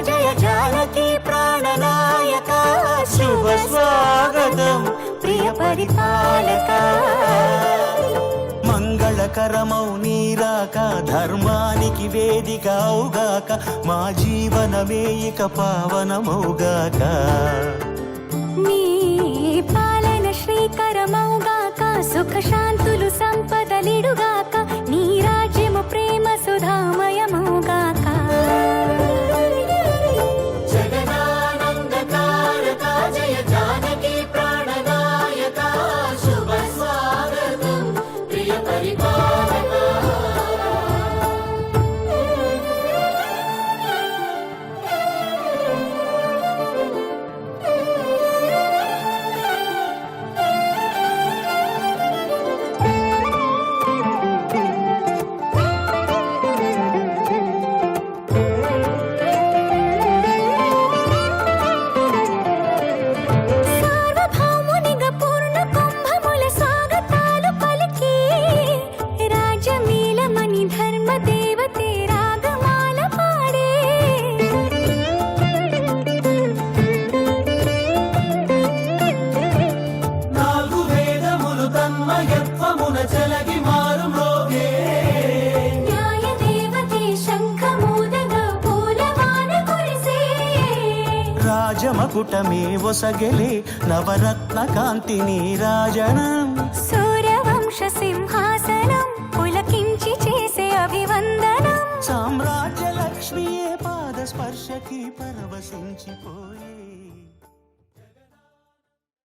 जय जानकी प्राणनायक शुभ स्वागतं प्रिय परिपालक మంగళకరమౌ నీరాక ధర్మానికి వేదిక అవుగాక మా జీవనమే ఇక పావనమౌగాక నీ పాలన శ్రీకరమౌగాక సుఖ శాంతులు సంపదలిడుగాక నీ రాజ్యము ప్రేమ సుధామయమౌగాక జగదానందకారక జయ జానకి ప్రాణనాయక శుభ స్వాగతం ప్రియ పరిపాలక సార్వభౌమునిగా పూర్ణ కుంభముల స్వాగతాలు పలికి రాజమీలమణి ధర్మ దేవతే రాగమాల పాడే నాలుగు వేదములు తన్మయత్వమున చెలగి మారు మ్రోగే న్యాయ దేవతే శంఖమూదగా పూలవాన కురిసే రాజమకుటమే ఒసగెలే నవరత్న కాంతి నీరాజనం సూర్యవంశ సింహాసనం పులకించి చేసే అభివందనం సామ్రాజ్య లక్ష్మియే పాద స్పర్శకి పరవశించిపోయే